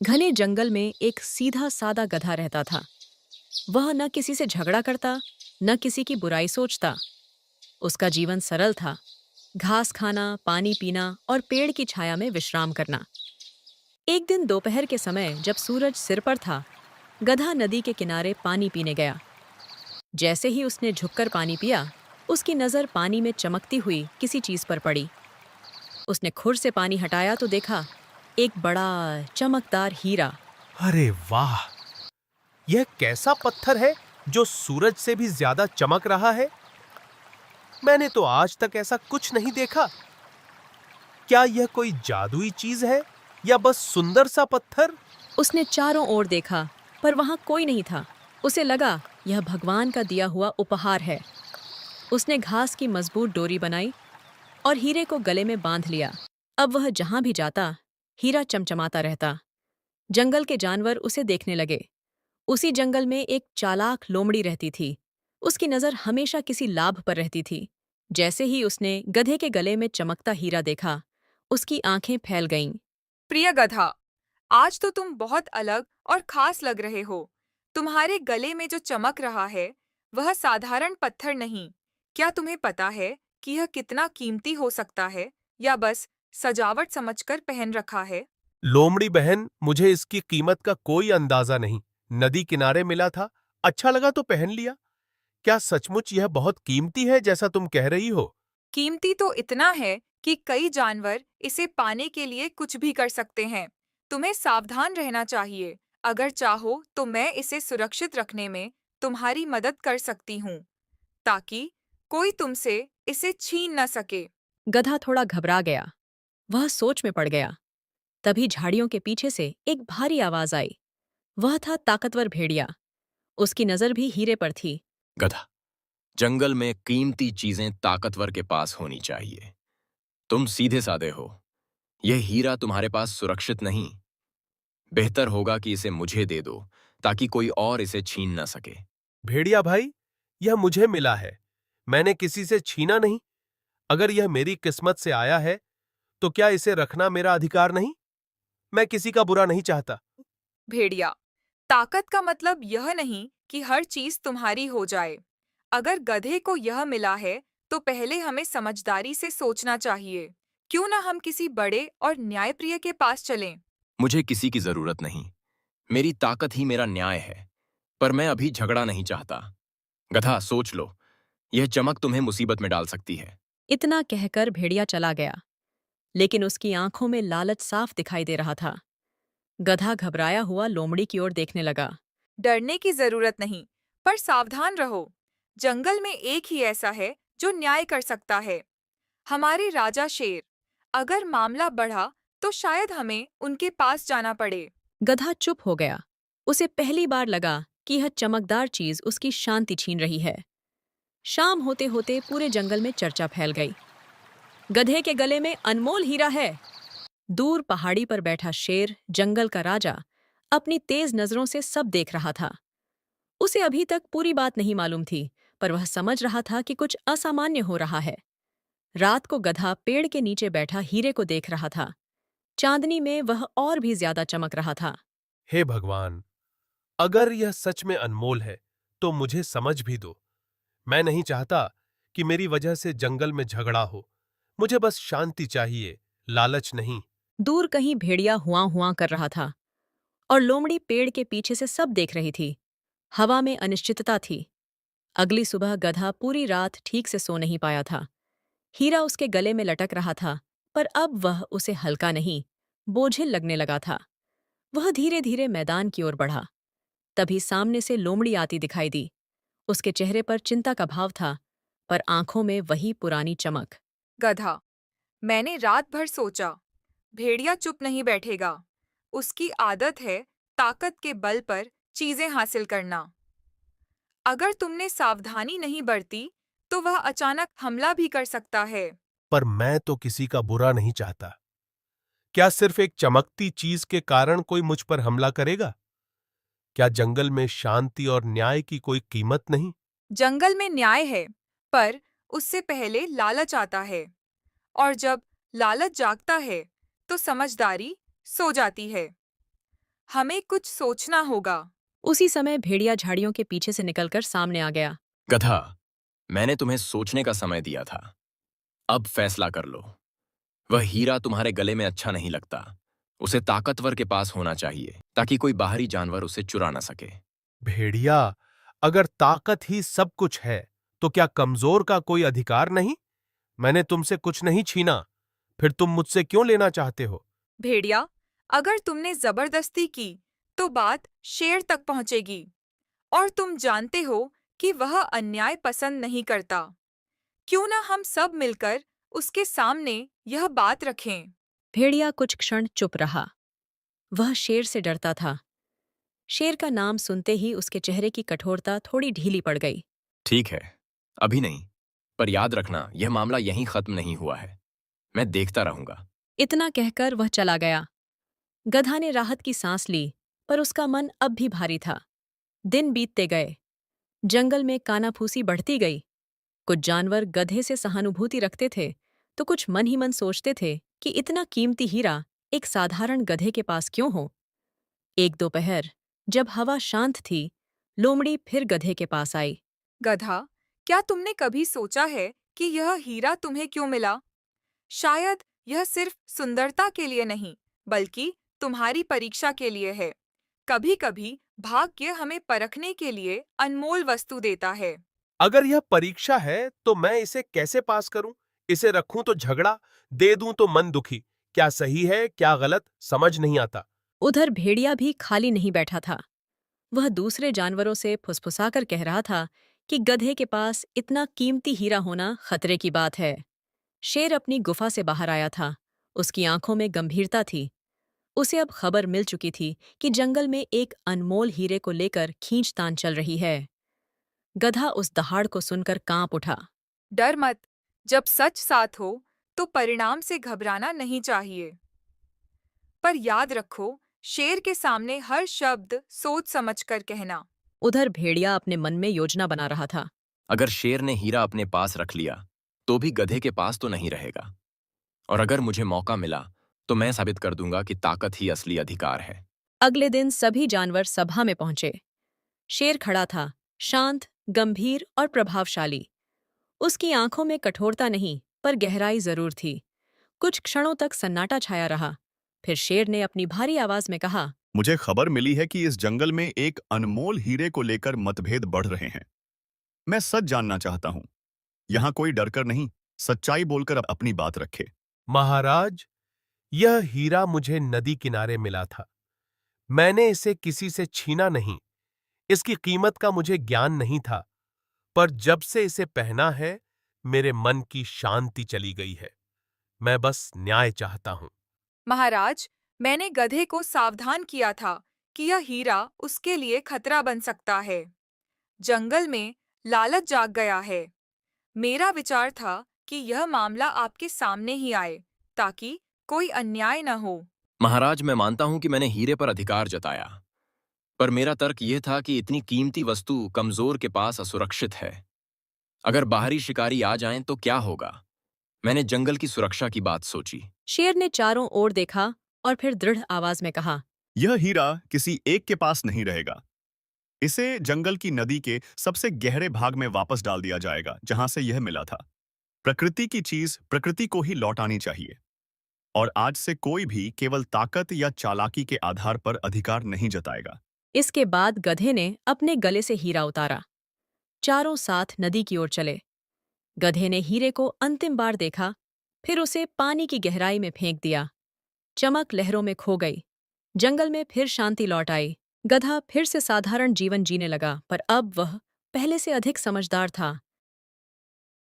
घने जंगल में एक सीधा सादा गधा रहता था। वह न किसी से झगड़ा करता, न किसी की बुराई सोचता। उसका जीवन सरल था। घास खाना, पानी पीना और पेड़ की छाया में विश्राम करना। एक दिन दोपहर के समय जब सूरज सिर पर था, गधा नदी के किनारे पानी पीने गया। जैसे ही उसने झुककर पानी पिया, उसकी नजर पानी में चमकती हुई किसी चीज पर पड़ी। उसने खुर से पानी हटाया तो देखा एक बड़ा चमकदार हीरा। अरे वाह! यह कैसा पत्थर है जो सूरज से भी ज्यादा चमक रहा है? मैंने तो आज तक ऐसा कुछ नहीं देखा। क्या यह कोई जादुई चीज है या बस सुंदर सा पत्थर? उसने चारों ओर देखा, पर वहां कोई नहीं था। उसे लगा यह भगवान का दिया हुआ उपहार है। उसने घास की मजबूत डोरी बनाई और हीरे को गले में बांध लिया। अब वह जहां भी जाता, हीरा चमचमाता रहता। जंगल के जानवर उसे देखने लगे। उसी जंगल में एक चालाक लोमड़ी रहती थी। उसकी नजर हमेशा किसी लाभ पर रहती थी। जैसे ही उसने गधे के गले में चमकता हीरा देखा, उसकी आंखें फैल गईं। प्रिय गधा, आज तो तुम बहुत अलग और खास लग रहे हो। तुम्हारे गले में जो चमक रहा है, वह साधारण पत्थर नहीं। क्या तुम्हें पता है कि यह कितना कीमती हो सकता है, या बस सजावट समझकर पहन रखा है? लोमड़ी बहन, मुझे इसकी कीमत का कोई अंदाजा नहीं। नदी किनारे मिला था, अच्छा लगा तो पहन लिया। क्या सचमुच यह बहुत कीमती है जैसा तुम कह रही हो? कीमती तो इतना है कि कई जानवर इसे पाने के लिए कुछ भी कर सकते हैं। तुम्हें सावधान रहना चाहिए। अगर चाहो तो मैं इसे सुरक्षित रखने में तुम्हारी मदद कर सकती हूँ, ताकि कोई तुमसे इसे छीन न सके। गधा थोड़ा घबरा गया। वह सोच में पड़ गया। तभी झाड़ियों के पीछे से एक भारी आवाज आई। वह था ताकतवर भेड़िया। उसकी नजर भी हीरे पर थी। गधा, जंगल में कीमती चीजें ताकतवर के पास होनी चाहिए। तुम सीधे साधे हो। यह हीरा तुम्हारे पास सुरक्षित नहीं। बेहतर होगा कि इसे मुझे दे दो, ताकि कोई और इसे छीन न सके। भेड़िया भाई, यह मुझे मिला है। मैंने किसी से छीना नहीं। अगर यह मेरी किस्मत से आया है, तो क्या इसे रखना मेरा अधिकार नहीं? मैं किसी का बुरा नहीं चाहता। भेड़िया, ताकत का मतलब यह नहीं कि हर चीज तुम्हारी हो जाए। अगर गधे को यह मिला है, तो पहले हमें समझदारी से सोचना चाहिए। क्यों ना हम किसी बड़े और न्यायप्रिय के पास चलें? मुझे किसी की जरूरत नहीं। मेरी ताकत ही मेरा न्याय है। पर मैं अभी झगड़ा नहीं चाहता। गधा, सोच लो। यह चमक तुम्हें मुसीबत में डाल सकती है। इतना कहकर भेड़िया चला गया, लेकिन उसकी आंखों में लालच साफ दिखाई दे रहा था। गधा घबराया हुआ लोमड़ी की ओर देखने लगा। डरने की जरूरत नहीं, पर सावधान रहो। जंगल में एक ही ऐसा है जो न्याय कर सकता है, हमारे राजा शेर। अगर मामला बढ़ा तो शायद हमें उनके पास जाना पड़े। गधा चुप हो गया। उसे पहली बार लगा कि यह चमकदार चीज उसकी शांति छीन रही है। शाम होते होते पूरे जंगल में चर्चा फैल गई। गधे के गले में अनमोल हीरा है। दूर पहाड़ी पर बैठा शेर, जंगल का राजा, अपनी तेज नजरों से सब देख रहा था। उसे अभी तक पूरी बात नहीं मालूम थी, पर वह समझ रहा था कि कुछ असामान्य हो रहा है। रात को गधा पेड़ के नीचे बैठा हीरे को देख रहा था। चांदनी में वह और भी ज्यादा चमक रहा था। हे भगवान, अगर यह सच में अनमोल है, तो मुझे समझ भी दो। मैं नहीं चाहता कि मेरी वजह से जंगल में झगड़ा हो। मुझे बस शांति चाहिए, लालच नहीं। दूर कहीं भेड़िया हुआं हुआं कर रहा था और लोमड़ी पेड़ के पीछे से सब देख रही थी। हवा में अनिश्चितता थी। अगली सुबह गधा पूरी रात ठीक से सो नहीं पाया था। हीरा उसके गले में लटक रहा था, पर अब वह उसे हल्का नहीं, बोझिल लगने लगा था। वह धीरे धीरे मैदान की ओर बढ़ा। तभी सामने से लोमड़ी आती दिखाई दी। उसके चेहरे पर चिंता का भाव था, पर आंखों में वही पुरानी चमक। गधा, मैंने रात भर सोचा, भेड़िया चुप नहीं बैठेगा। उसकी आदत है ताकत के बल पर चीजें हासिल करना। अगर तुमने सावधानी नहीं बरती, तो वह अचानक हमला भी कर सकता है। पर मैं तो किसी का बुरा नहीं चाहता। क्या सिर्फ एक चमकती चीज के कारण कोई मुझ पर हमला करेगा? क्या जंगल में शांति और न्याय की कोई कीमत नहीं? जंगल में न्याय है, पर उससे पहले लालच आता है। और जब लालच जागता है, तो समझदारी सो जाती है। हमें कुछ सोचना होगा। उसी समय भेड़िया झाड़ियों के पीछे से निकलकर सामने आ गया। गधा, मैंने तुम्हें सोचने का समय दिया था। अब फैसला कर लो। वह हीरा तुम्हारे गले में अच्छा नहीं लगता। उसे ताकतवर के पास होना चाहिए ताकि कोई बाहरी जानवर उसे चुरा ना सके। भेड़िया, अगर ताकत ही सब कुछ है, तो क्या कमजोर का कोई अधिकार नहीं? मैंने तुमसे कुछ नहीं छीना, फिर तुम मुझसे क्यों लेना चाहते हो? भेड़िया, अगर तुमने जबरदस्ती की तो बात शेर तक पहुंचेगी, और तुम जानते हो कि वह अन्याय पसंद नहीं करता। क्यों ना हम सब मिलकर उसके सामने यह बात रखें। भेड़िया कुछ क्षण चुप रहा। वह शेर से डरता था। शेर का नाम सुनते ही उसके चेहरे की कठोरता थोड़ी ढीली पड़ गई। ठीक है, अभी नहीं, पर याद रखना यह मामला यहीं खत्म नहीं हुआ है। मैं देखता रहूंगा। इतना कहकर वह चला गया। गधा ने राहत की सांस ली, पर उसका मन अब भी भारी था। दिन बीतते गए। जंगल में कानाफूसी बढ़ती गई। कुछ जानवर गधे से सहानुभूति रखते थे, तो कुछ मन ही मन सोचते थे कि इतना कीमती हीरा एक साधारण गधे के पास क्यों हो। एक दोपहर, जब हवा शांत थी, लोमड़ी फिर गधे के पास आई। गधा, क्या तुमने कभी सोचा है कि यह हीरा तुम्हें क्यों मिला? शायद यह सिर्फ सुंदरता के लिए नहीं, बल्कि तुम्हारी परीक्षा के लिए है। कभी-कभी भाग्य हमें परखने के लिए अनमोल वस्तु देता है। अगर यह परीक्षा है, तो मैं इसे कैसे पास करूं? इसे रखूं तो झगड़ा, दे दूं तो मन दुखी। क्या सही है, क्या गलत, समझ नहीं आता। उधर भेड़िया भी खाली नहीं बैठा था। वह दूसरे जानवरों से फुसफुसाकर कह रहा था कि गधे के पास इतना कीमती हीरा होना खतरे की बात है। शेर अपनी गुफा से बाहर आया था। उसकी आंखों में गंभीरता थी। उसे अब खबर मिल चुकी थी कि जंगल में एक अनमोल हीरे को लेकर खींचतान चल रही है। गधा उस दहाड़ को सुनकर कांप उठा। डर मत, जब सच साथ हो तो परिणाम से घबराना नहीं चाहिए। पर याद रखो, शेर के सामने हर शब्द सोच समझकर कहना। उधर भेड़िया अपने मन में योजना बना रहा था। अगर शेर ने हीरा अपने पास रख लिया, तो भी गधे के पास तो नहीं रहेगा। और अगर मुझे मौका मिला, तो मैं साबित कर दूंगा कि ताकत ही असली अधिकार है। अगले दिन सभी जानवर सभा में पहुंचे। शेर खड़ा था, शांत, गंभीर और प्रभावशाली। उसकी आंखों में कठोरता नहीं, पर गहराई जरूर थी। कुछ क्षणों तक सन्नाटा छाया रहा। फिर शेर ने अपनी भारी आवाज में कहा, मुझे खबर मिली है कि इस जंगल में एक अनमोल हीरे को लेकर मतभेद बढ़ रहे हैं। मैं सच जानना चाहता हूं। यहां कोई डरकर नहीं, सच्चाई बोलकर अपनी बात रखे। महाराज, यह हीरा मुझे नदी किनारे मिला था। मैंने इसे किसी से छीना नहीं। इसकी कीमत का मुझे ज्ञान नहीं था, पर जब से इसे पहना है, मेरे मन की शांति चली गई है। मैं बस न्याय चाहता हूं। महाराज, मैंने गधे को सावधान किया था कि यह हीरा उसके लिए खतरा बन सकता है। जंगल में लालच जाग गया है। मेरा विचार था कि यह मामला आपके सामने ही आए, ताकि कोई अन्याय न हो। महाराज, मैं मानता हूं कि मैंने हीरे पर अधिकार जताया, पर मेरा तर्क यह था कि इतनी कीमती वस्तु कमजोर के पास असुरक्षित है। अगर बाहरी शिकारी आ जाएं तो क्या होगा? मैंने जंगल की सुरक्षा की बात सोची। शेर ने चारों ओर देखा और फिर दृढ़ आवाज में कहा, यह हीरा किसी एक के पास नहीं रहेगा। इसे जंगल की नदी के सबसे गहरे भाग में वापस डाल दिया जाएगा, जहां से यह मिला था। प्रकृति की चीज प्रकृति को ही लौट आनी चाहिए। और आज से कोई भी केवल ताकत या चालाकी के आधार पर अधिकार नहीं जताएगा। इसके बाद गधे ने अपने गले से हीरा उतारा। चारों साथ नदी की ओर चले। गधे ने हीरे को अंतिम बार देखा, फिर उसे पानी की गहराई में फेंक दिया। चमक लहरों में खो गई। जंगल में फिर शांति लौट आई। गधा फिर से साधारण जीवन जीने लगा, पर अब वह पहले से अधिक समझदार था।